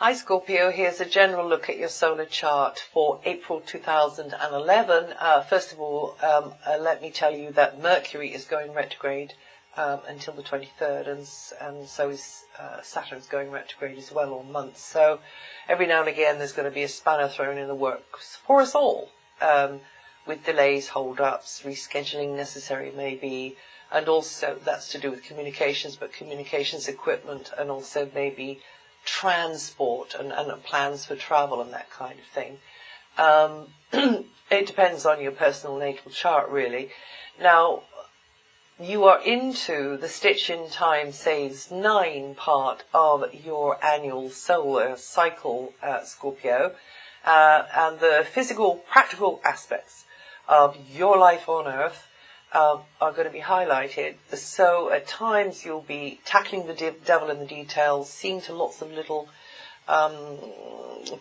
Hi Scorpio, here's a general look at your solar chart for April 2011. First of all, let me tell you that Mercury is going retrograde until the 23rd, and so is Saturn's going retrograde as well all month. So every now and again there's going to be a spanner thrown in the works for us all, with delays, hold-ups, rescheduling necessary maybe, and also that's to do with communications, but communications equipment, and also maybe transport and plans for travel and that kind of thing. It depends on your personal natal chart, really. Now, you are into the Stitch in Time Saves 9 part of your annual solar cycle, Scorpio, and the physical, practical aspects of your life on Earth are going to be highlighted. So at times you'll be tackling the devil in the details, seeing to lots of little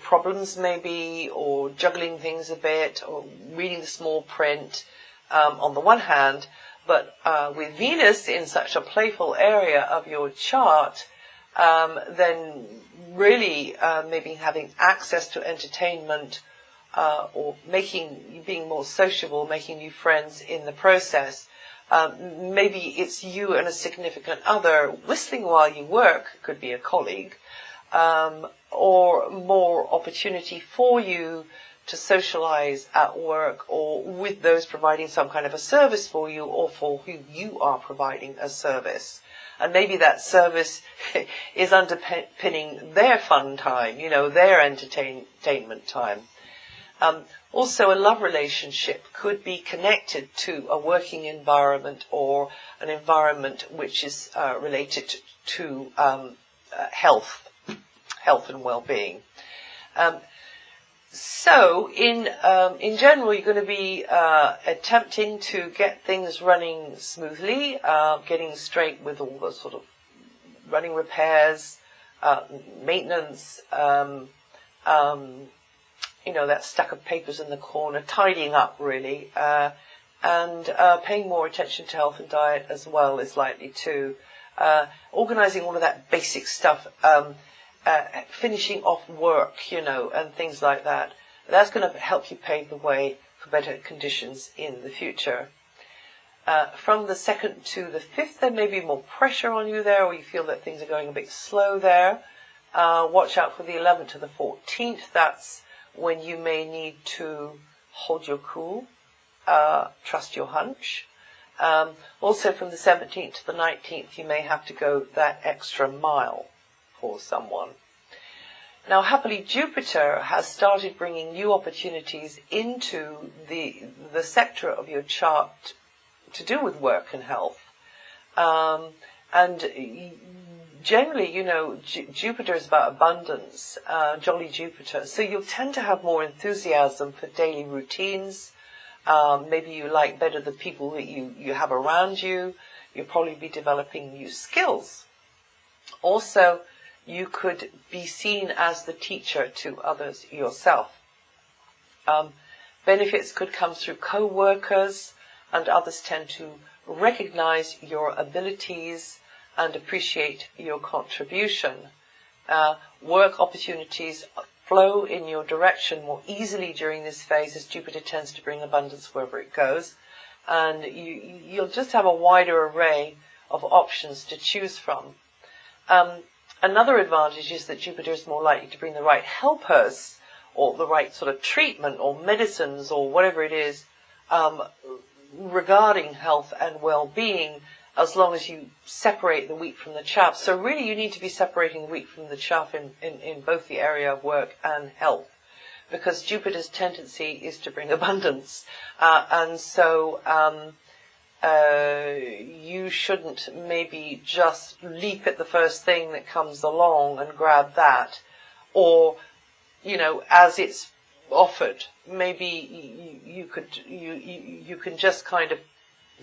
problems maybe, or juggling things a bit, or reading the small print on the one hand, but with Venus in such a playful area of your chart, then really maybe having access to entertainment, or being more sociable, making new friends in the process. Maybe it's you and a significant other whistling while you work, could be a colleague, or more opportunity for you to socialize at work, or with those providing some kind of a service for you, or for who you are providing a service. And maybe that service is underpinning their fun time, their entertainment time. Also, a love relationship could be connected to a working environment, or an environment which is related to health and well-being. So, in general, you're going to be attempting to get things running smoothly, getting straight with all the sort of running repairs, maintenance, that stack of papers in the corner, tidying up really, and paying more attention to health and diet as well is likely to. Organising all of that basic stuff, finishing off work, and things like that. That's going to help you pave the way for better conditions in the future. From the 2nd to the 5th, there may be more pressure on you there, or you feel that things are going a bit slow there. Watch out for the 11th to the 14th. That's when you may need to hold your cool, trust your hunch. Also from the 17th to the 19th, you may have to go that extra mile for someone. Now, happily, Jupiter has started bringing new opportunities into the sector of your chart to do with work and health. And generally, Jupiter is about abundance, jolly Jupiter. So you'll tend to have more enthusiasm for daily routines. Maybe you like better the people that you have around you. You'll probably be developing new skills. Also, you could be seen as the teacher to others yourself. Benefits could come through co-workers, and others tend to recognize your abilities and appreciate your contribution. Work opportunities flow in your direction more easily during this phase, as Jupiter tends to bring abundance wherever it goes. And you'll just have a wider array of options to choose from. Another advantage is that Jupiter is more likely to bring the right helpers, or the right sort of treatment, or medicines, or whatever it is, regarding health and well-being, as long as you separate the wheat from the chaff. So really you need to be separating the wheat from the chaff in both the area of work and health, because Jupiter's tendency is to bring abundance. And so you shouldn't maybe just leap at the first thing that comes along and grab that, or, as it's offered. Maybe you can just kind of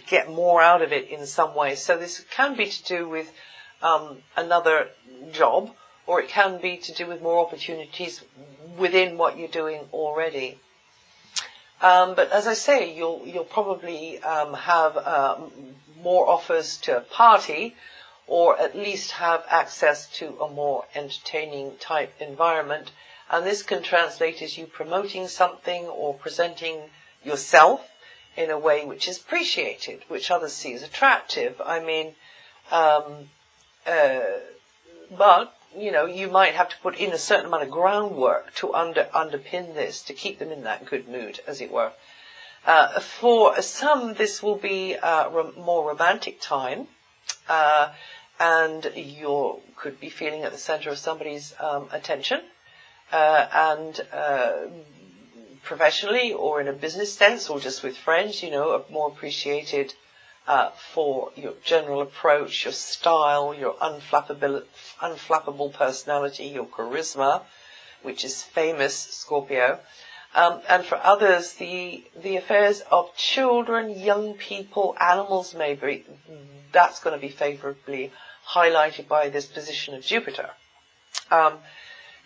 get more out of it in some way. So this can be to do with another job, or it can be to do with more opportunities within what you're doing already. But as I say, you'll probably have more offers to party, or at least have access to a more entertaining type environment. And this can translate as you promoting something or presenting yourself in a way which is appreciated, which others see as attractive. I mean, but, you know, you might have to put in a certain amount of groundwork to underpin this, to keep them in that good mood, as it were. For some, this will be a more romantic time, and you could be feeling at the center of somebody's attention, and professionally or in a business sense or just with friends, you know, are more appreciated for your general approach, your style, your unflappable personality, your charisma, which is famous, Scorpio. And for others, the affairs of children, young people, animals maybe, that's going to be favorably highlighted by this position of Jupiter.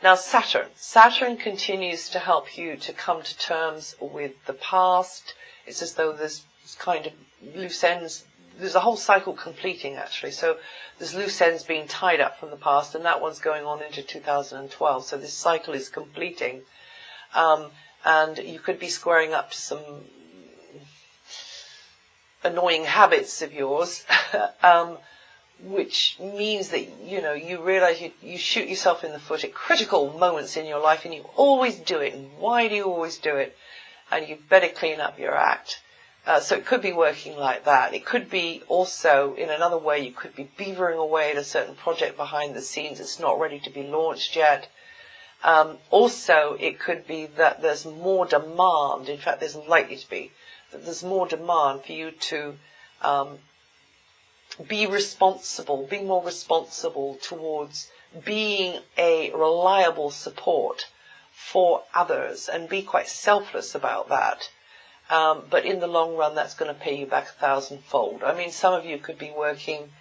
Now Saturn continues to help you to come to terms with the past. It's as though there's kind of loose ends. There's a whole cycle completing, actually. So there's loose ends being tied up from the past, and that one's going on into 2012. So this cycle is completing. And you could be squaring up to some annoying habits of yours, which means that, you know, you realize you shoot yourself in the foot at critical moments in your life, and you always do it. And why do you always do it? And you better clean up your act. So it could be working like that. It could be also, in another way, you could be beavering away at a certain project behind the scenes. It's not ready to be launched yet. Also, it could be that there's more demand. In fact, there's likely to be that there's more demand for you to be more responsible towards being a reliable support for others, and be quite selfless about that. But in the long run, that's going to pay you back 1,000-fold. I mean, some of you could be working,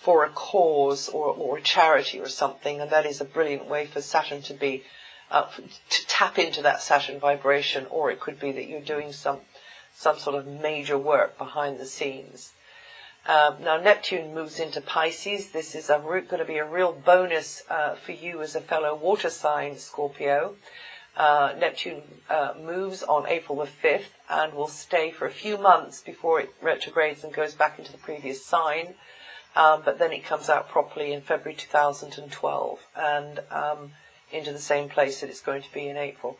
for a cause or a charity or something, and that is a brilliant way for Saturn to be, to tap into that Saturn vibration. Or it could be that you're doing some sort of major work behind the scenes. Now Neptune moves into Pisces. This is going to be a real bonus for you as a fellow water sign, Scorpio. Neptune moves on April the 5th and will stay for a few months before it retrogrades and goes back into the previous sign. But then it comes out properly in February 2012 and into the same place that it's going to be in April.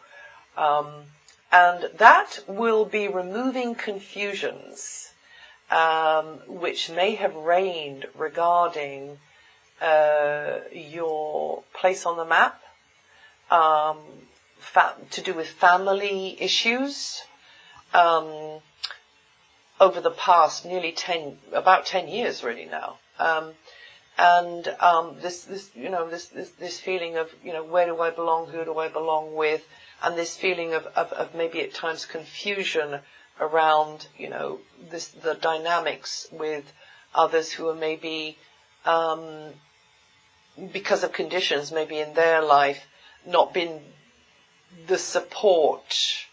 And that will be removing confusions which may have reigned regarding your place on the map, to do with family issues, over the past about 10 years really now. This feeling of, where do I belong, who do I belong with, and this feeling of maybe at times confusion around, the dynamics with others who are maybe, because of conditions maybe in their life, not been the support,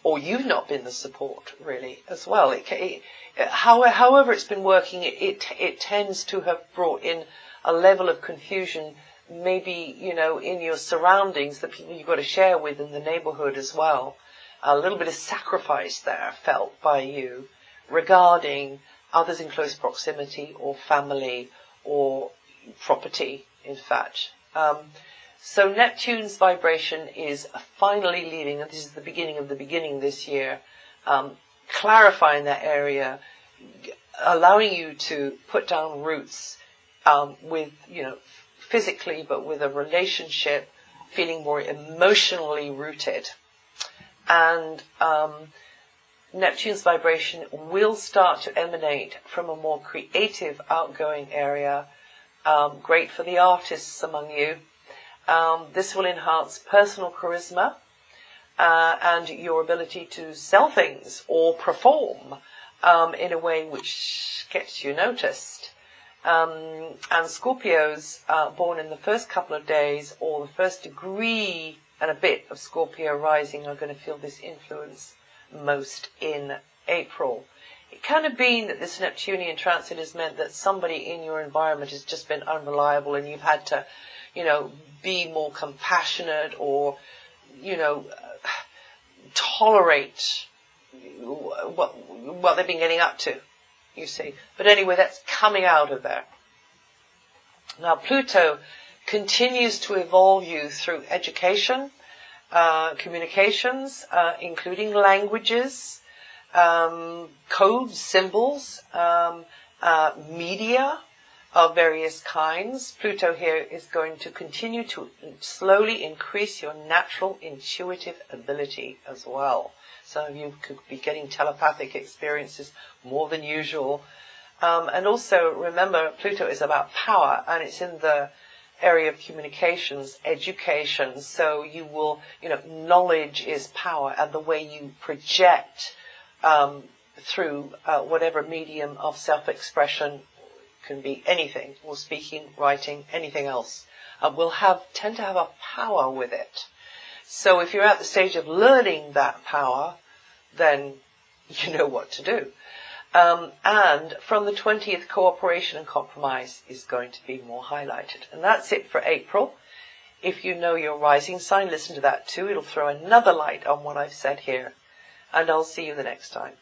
or you've not been the support really as well. However it's been working, it tends to have brought in a level of confusion, maybe, in your surroundings, the people you've got to share with in the neighborhood as well. A little bit of sacrifice there felt by you regarding others in close proximity or family or property, in fact. So Neptune's vibration is finally leaving, and this is the beginning this year, clarifying that area, allowing you to put down roots with, physically, but with a relationship, feeling more emotionally rooted. And Neptune's vibration will start to emanate from a more creative, outgoing area, great for the artists among you. This will enhance personal charisma and your ability to sell things or perform in a way which gets you noticed. And Scorpios born in the first couple of days, or the first degree and a bit of Scorpio rising, are going to feel this influence most in April. It can have been that this Neptunian transit has meant that somebody in your environment has just been unreliable and you've had to, be more compassionate or, tolerate what they've been getting up to, you see. But anyway, that's coming out of there. Now, Pluto continues to evolve you through education, communications, including languages, codes, symbols, media of various kinds. Pluto here is going to continue to slowly increase your natural intuitive ability as well. Some of you could be getting telepathic experiences more than usual. And also remember, Pluto is about power, and it's in the area of communications, education. So you will, knowledge is power, and the way you project through whatever medium of self-expression, can be anything, or speaking, writing, anything else, will tend to have a power with it. So if you're at the stage of learning that power, then you know what to do. And from the 20th, cooperation and compromise is going to be more highlighted. And that's it for April. If you know your rising sign, listen to that too. It'll throw another light on what I've said here. And I'll see you the next time.